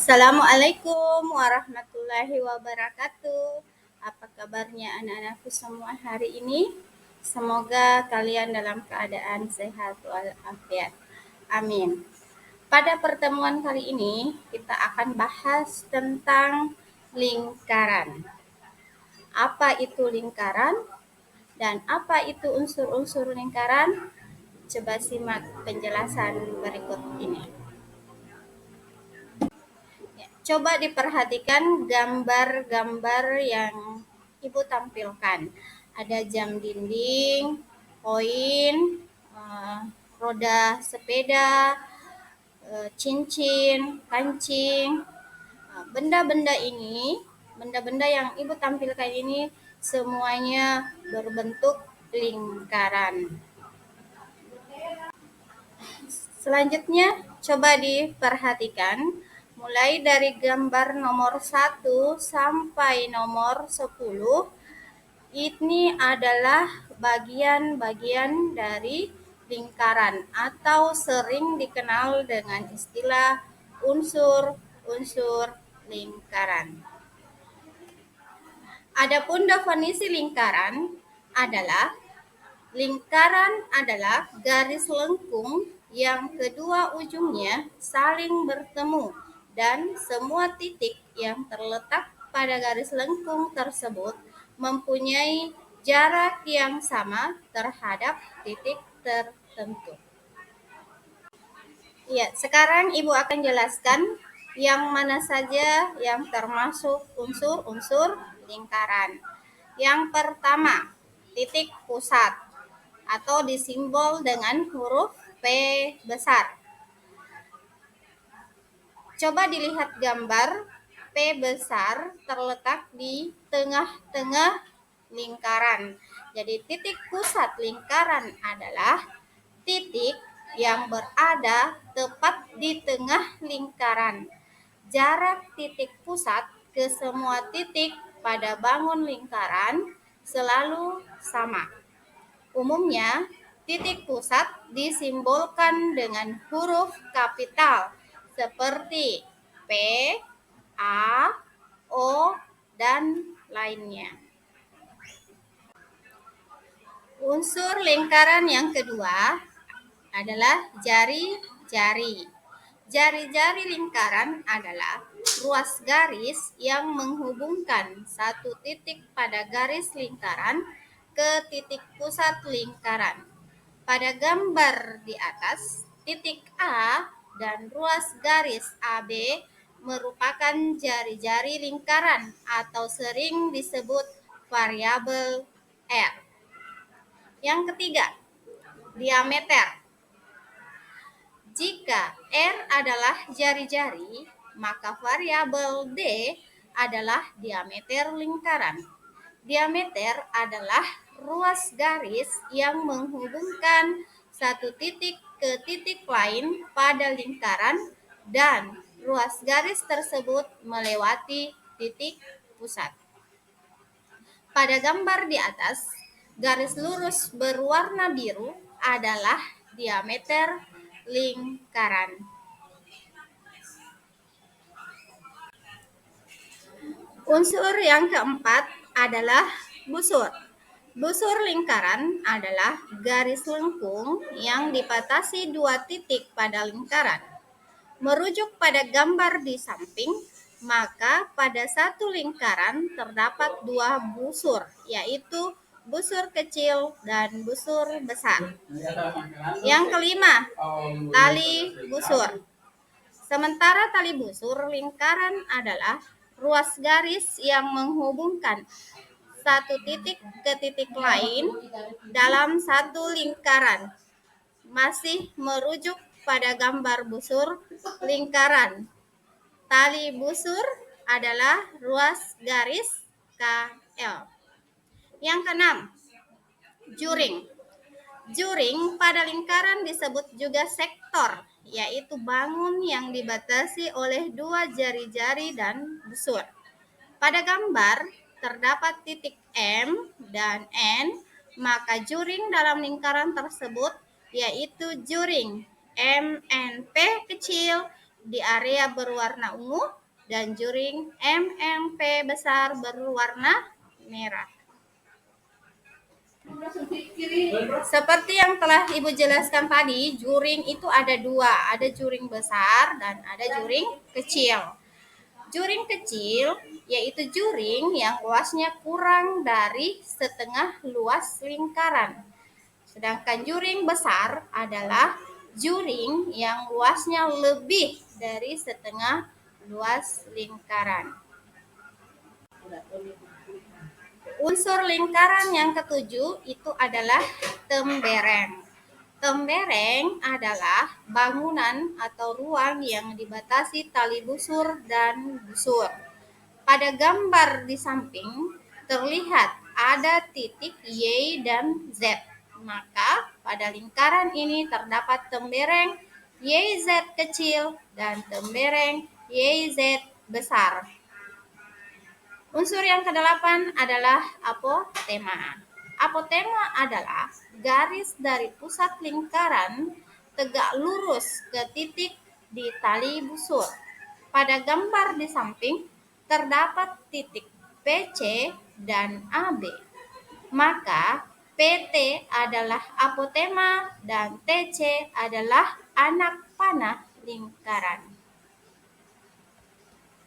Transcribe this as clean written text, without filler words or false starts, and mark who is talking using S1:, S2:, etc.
S1: Assalamualaikum warahmatullahi wabarakatuh. Apa kabarnya anak-anakku semua hari ini? Semoga kalian dalam keadaan sehat walafiat. Amin. Pada pertemuan kali ini, kita akan bahas tentang lingkaran. Apa itu lingkaran dan apa itu unsur-unsur lingkaran? Coba simak penjelasan berikut ini. Coba diperhatikan gambar-gambar yang Ibu tampilkan. Ada jam dinding, koin, roda sepeda, cincin, kancing. Benda-benda yang Ibu tampilkan ini semuanya berbentuk lingkaran. Selanjutnya, coba diperhatikan mulai dari gambar nomor 1 sampai nomor 10. Ini adalah bagian-bagian dari lingkaran atau sering dikenal dengan istilah unsur-unsur lingkaran. Adapun definisi lingkaran adalah garis lengkung yang kedua ujungnya saling bertemu dan semua titik yang terletak pada garis lengkung tersebut mempunyai jarak yang sama terhadap titik tertentu. Ya, sekarang Ibu akan jelaskan yang mana saja yang termasuk unsur-unsur lingkaran. Yang pertama, titik pusat atau disimbol dengan huruf P besar. Coba dilihat gambar P besar terletak di tengah-tengah lingkaran. Jadi titik pusat lingkaran adalah titik yang berada tepat di tengah lingkaran. Jarak titik pusat ke semua titik pada bangun lingkaran selalu sama. Umumnya, titik pusat disimbolkan dengan huruf kapital seperti P, A, O, dan lainnya. Unsur lingkaran yang kedua adalah jari-jari. Jari-jari lingkaran adalah ruas garis yang menghubungkan satu titik pada garis lingkaran ke titik pusat lingkaran. Pada gambar di atas, titik A dan ruas garis AB merupakan jari-jari lingkaran atau sering disebut variabel R. Yang ketiga, diameter. Jika R adalah jari-jari, maka variabel D adalah diameter lingkaran. Diameter adalah ruas garis yang menghubungkan satu titik ke titik lain pada lingkaran dan ruas garis tersebut melewati titik pusat. Pada gambar di atas, garis lurus berwarna biru adalah diameter lingkaran. Unsur yang keempat adalah busur. Busur lingkaran adalah garis lengkung yang dipatasi dua titik pada lingkaran. Merujuk pada gambar di samping, maka pada satu lingkaran terdapat dua busur, yaitu busur kecil dan busur besar. Yang kelima, tali busur. Sementara tali busur lingkaran adalah ruas garis yang menghubungkan satu titik ke titik lain dalam satu lingkaran. Masih merujuk pada gambar busur lingkaran. Tali busur adalah ruas garis KL. Yang keenam, juring. Juring pada lingkaran disebut juga sektor, yaitu bangun yang dibatasi oleh dua jari-jari dan busur. Pada gambar terdapat titik M dan N, maka juring dalam lingkaran tersebut yaitu juring MNP kecil di area berwarna ungu dan juring MMP besar berwarna merah. Seperti yang telah Ibu jelaskan tadi, juring itu ada dua, ada juring besar dan ada juring kecil. Juring kecil yaitu juring yang luasnya kurang dari setengah luas lingkaran. Sedangkan juring besar adalah juring yang luasnya lebih dari setengah luas lingkaran. Unsur lingkaran yang ketujuh itu adalah tembereng. Tembereng adalah bangunan atau ruang yang dibatasi tali busur dan busur. Pada gambar di samping terlihat ada titik Y dan Z. Maka pada lingkaran ini terdapat tembereng YZ kecil dan tembereng YZ besar. Unsur yang kedelapan adalah apotema. Apotema adalah garis dari pusat lingkaran tegak lurus ke titik di tali busur. Pada gambar di samping terdapat titik PC dan AB. Maka PT adalah apotema dan TC adalah anak panah lingkaran.